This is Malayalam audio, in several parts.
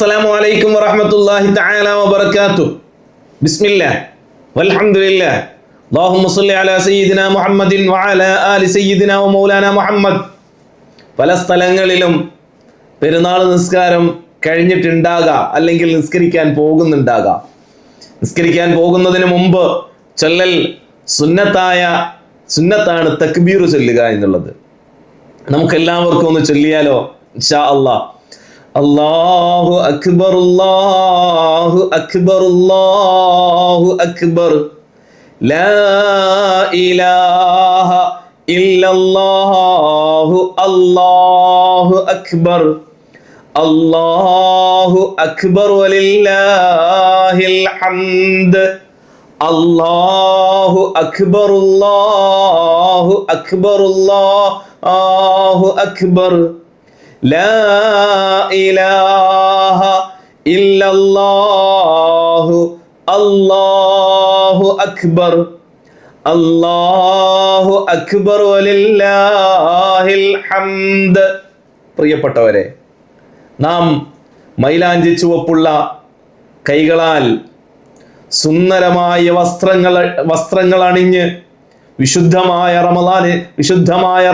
അസ്സലാമു അലൈക്കും വറഹ്മത്തുള്ളാഹി തആല വബറകാതുഹു. ബിസ്മില്ലാഹ് വൽഹംദുലില്ലാഹ്. അല്ലാഹുമ്മ സ്വല്ലി അലാ സയ്യിദിനാ മുഹമ്മദിൻ വഅലാ ആലി സയ്യിദിനാ വമൗലാനാ മുഹമ്മദ്. പല സ്ഥലങ്ങളിലും പെരുന്നാൾ നിസ്കാരം കഴിഞ്ഞിട്ടുണ്ടാകാം, അല്ലെങ്കിൽ നിസ്കരിക്കാൻ പോകുന്നുണ്ടാകാം. നിസ്കരിക്കാൻ പോകുന്നതിന് മുമ്പ് ചൊല്ലൽ സുന്നത്താണ് തക്ബീർ ചൊല്ലുക എന്നുള്ളത്. നമുക്കെല്ലാവർക്കും ഒന്ന് ചൊല്ലിയാലോ ഇൻഷാ അല്ലാഹ്. അല്ലാഹു അക്ബർ അല്ലാഹു അക്ബർ അല്ലാഹു അക്ബർ ലാ ഇലാഹ ഇല്ലല്ലാഹു അല്ലാഹു അക്ബർ അല്ലാഹു അക്ബർ വലില്ലാഹിൽ ഹംദ് അല്ലാഹു അക്ബർ അല്ലാഹു അക്ബർ അല്ലാഹു അക്ബർ ലാ ഇലാഹ ഇല്ലല്ലാഹു അല്ലാഹു അക്ബർ അല്ലാഹു അക്ബർ വലില്ലാഹിൽ ഹംദ്. പ്രിയപ്പെട്ടവരെ, നാം മൈലാഞ്ചി ചുവപ്പുള്ള കൈകളാൽ സുന്ദരമായ വസ്ത്രങ്ങൾ അണിഞ്ഞ് വിശുദ്ധമായ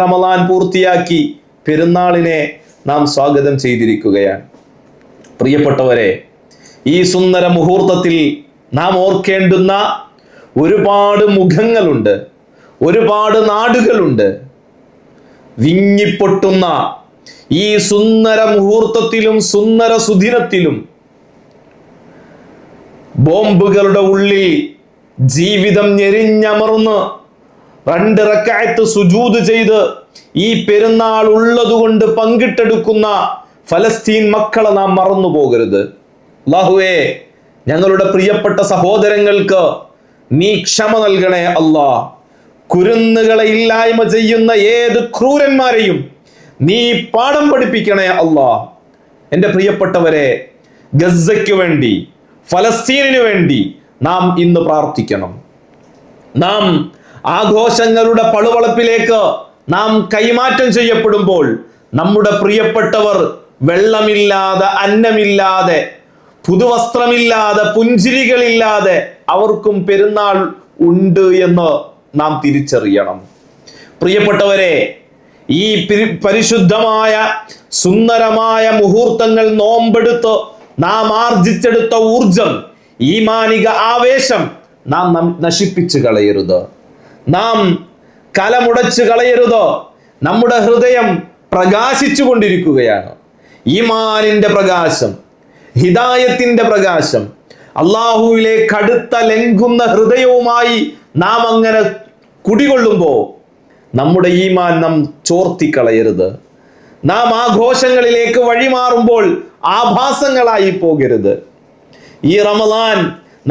റമളാൻ പൂർത്തിയാക്കി പെരുന്നാളിനെ നാം സ്വാഗതം ചെയ്തിരിക്കുകയാണ്. പ്രിയപ്പെട്ടവരെ, ഈ സുന്ദര മുഹൂർത്തത്തിൽ നാം ഓർക്കേണ്ടുന്ന ഒരുപാട് മുഖങ്ങളുണ്ട്, ഒരുപാട് നാടുകളുണ്ട്. വിങ്ങിപ്പൊട്ടുന്ന ഈ സുന്ദര മുഹൂർത്തത്തിലും സുന്ദര സുദിനത്തിലും ബോംബുകളുടെ ഉള്ളിൽ ജീവിതം ഞെരിഞ്ഞമർന്ന് 2 റക്അത്ത് സുജൂദ് ചെയ്ത് ഈ പെരുന്നാൾ ഉള്ളതുകൊണ്ട് പങ്കിട്ടെടുക്കുന്ന ഫലസ്തീൻ മക്കളെ നാം മറന്നു പോകരുത്. അല്ലാഹുവേ, ഞങ്ങളുടെ പ്രിയപ്പെട്ട സഹോദരങ്ങൾക്ക് നീ ക്ഷമ നൽകണേ അല്ലാ. കുരുന്നുകളെ ഇല്ലായ്മ ചെയ്യുന്ന ഏത് ക്രൂരന്മാരെയും നീ പാഠം പഠിപ്പിക്കണേ അല്ലാ. എൻ്റെ പ്രിയപ്പെട്ടവരെ, ഗസയ്ക്ക് വേണ്ടി, ഫലസ്തീനിനു വേണ്ടി നാം ഇന്ന് പ്രാർത്ഥിക്കണം. നാം ആഘോഷങ്ങളുടെ പളുവളപ്പിലേക്ക് നാം കൈമാറ്റം ചെയ്യപ്പെടുമ്പോൾ നമ്മുടെ പ്രിയപ്പെട്ടവർ വെള്ളമില്ലാതെ, അന്നമില്ലാതെ, പുതുവസ്ത്രമില്ലാതെ, പുഞ്ചിരികളില്ലാതെ അവർക്കും പെരുന്നാൾ ഉണ്ട് എന്ന് നാം തിരിച്ചറിയണം. പ്രിയപ്പെട്ടവരെ, ഈ പരിശുദ്ധമായ സുന്ദരമായ മുഹൂർത്തങ്ങൾ നോമ്പെടുത്ത് നാം ആർജിച്ചെടുത്ത ഊർജം, ഈമാനിക ആവേശം നാം നശിപ്പിച്ചു കളയരുത്. നാം കലമുടച്ച് കളയരുത്. നമ്മുടെ ഹൃദയം പ്രകാശിച്ചു കൊണ്ടിരിക്കുകയാണ്. ഈമാനിന്റെ പ്രകാശം, ഹിദായത്തിന്റെ പ്രകാശം, അള്ളാഹുവിലേക്ക് അടുത്ത ലംഘുന്ന ഹൃദയവുമായി നാം അങ്ങനെ കുടികൊള്ളുമ്പോൾ നമ്മുടെ ഈമാൻ നാം ചോർത്തിക്കളയരുത്. നാം ആഘോഷങ്ങളിലേക്ക് വഴിമാറുമ്പോൾ ആഭാസങ്ങളായി പോകരുത്. ഈ റമളാൻ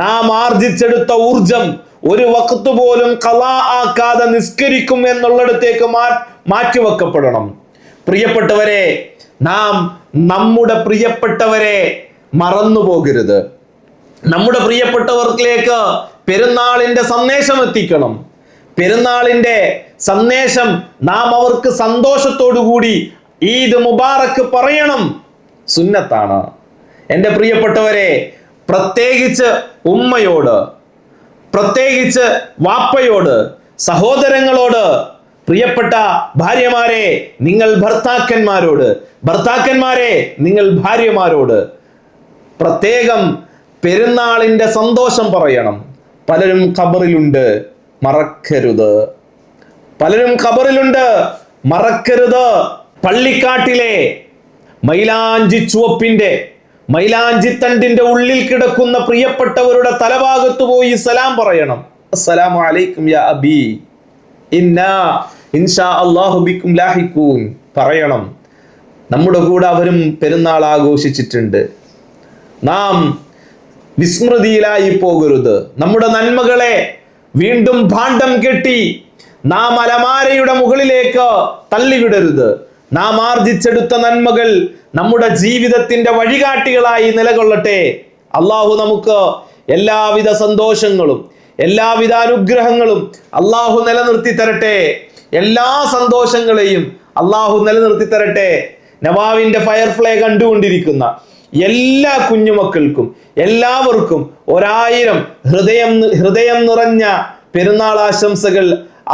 നാം ആർജിച്ചെടുത്ത ഊർജം ഒരു വഖത്ത് പോലും ഖളാ ആക്കാതെ നിസ്കരിക്കും എന്നുള്ളിടത്തേക്ക് മാറ്റിവെക്കപ്പെടണം. പ്രിയപ്പെട്ടവരെ, നാം നമ്മുടെ പ്രിയപ്പെട്ടവരെ മറന്നു പോകരുത്. നമ്മുടെ പ്രിയപ്പെട്ടവർക്കിലേക്ക് പെരുന്നാളിന്റെ സന്ദേശം എത്തിക്കണം. പെരുന്നാളിന്റെ സന്ദേശം നാം അവർക്ക് സന്തോഷത്തോടു കൂടി ഈദ് മുബാറക്ക് പറയണം. സുന്നത്താണ്. എൻ്റെ പ്രിയപ്പെട്ടവരെ, പ്രത്യേകിച്ച് ഉമ്മയോട്, പ്രത്യേകിച്ച് വാപ്പയോട്, സഹോദരങ്ങളോട്, പ്രിയപ്പെട്ട ഭാര്യമാരെ നിങ്ങൾ ഭർത്താക്കന്മാരോട്, ഭർത്താക്കന്മാരെ നിങ്ങൾ ഭാര്യമാരോട് പ്രത്യേകം പെരുന്നാളിന്റെ സന്തോഷം പറയണം. പലരും ഖബറിലുണ്ട്, മറക്കരുത്. പലരും ഖബറിലുണ്ട്, മറക്കരുത്. പള്ളിക്കാട്ടിലെ മൈലാഞ്ചി ചുവപ്പിന്റെ, മൈലാഞ്ചിത്തണ്ടിന്റെ ഉള്ളിൽ കിടക്കുന്ന പ്രിയപ്പെട്ടവരുടെ തലഭാഗത്ത് പോയി സലാം പറയണം. അസ്സലാമു അലൈക്കും യാ അബി ഇന്നാ ഇൻഷാ അല്ലാഹു ബിക്കും ലാഹിഖൂൻ പറയണം. നമ്മുടെ കൂടെ അവരും പെരുന്നാൾ ആഘോഷിച്ചിട്ടുണ്ട്. നാം വിസ്മൃതിയിലായി പോകരുത്. നമ്മുടെ നന്മകളെ വീണ്ടും ഭാണ്ഡം കെട്ടി നാം അലമാരയുടെ മുകളിലേക്ക് തള്ളിവിടരുത്. നാം ആർജിച്ചെടുത്ത നന്മകൾ നമ്മുടെ ജീവിതത്തിന്റെ വഴികാട്ടികളായി നിലകൊള്ളട്ടെ. അള്ളാഹു നമുക്ക് എല്ലാവിധ സന്തോഷങ്ങളും എല്ലാവിധ അനുഗ്രഹങ്ങളും അള്ളാഹു നിലനിർത്തി തരട്ടെ. എല്ലാ സന്തോഷങ്ങളെയും അള്ളാഹു നിലനിർത്തി തരട്ടെ. നവാവിന്റെ ഫയർഫ്ലൈ കണ്ടുകൊണ്ടിരിക്കുന്ന എല്ലാ കുഞ്ഞുമക്കൾക്കും എല്ലാവർക്കും 1000 ഹൃദയം നിറഞ്ഞ പെരുന്നാൾ ആശംസകൾ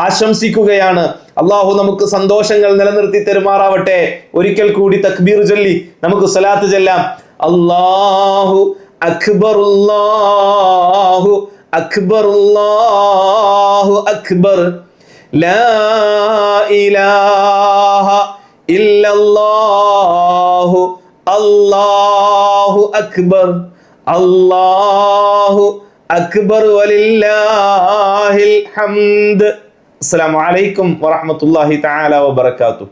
ആശംസിക്കുകയാണ്. അള്ളാഹു നമുക്ക് സന്തോഷങ്ങൾ നിലനിർത്തി തെരുമാറാവട്ടെ. ഒരിക്കൽ കൂടി തക്ബീർ ചൊല്ലി നമുക്ക് സ്വലാത്ത് ചെല്ലാം. അല്ലാഹു അക്ബർ, അല്ലാഹു അക്ബർ, അല്ലാഹു അക്ബർ, ലാ ഇലാഹ ഇല്ലല്ലാഹു, അല്ലാഹു അക്ബർ, അല്ലാഹു അക്ബർ, വലില്ലാഹിൽ ഹംദ്. അസ്സലാമു അലൈക്കും വറഹ്മത്തുള്ളാഹി തആല വബറകാതുഹു.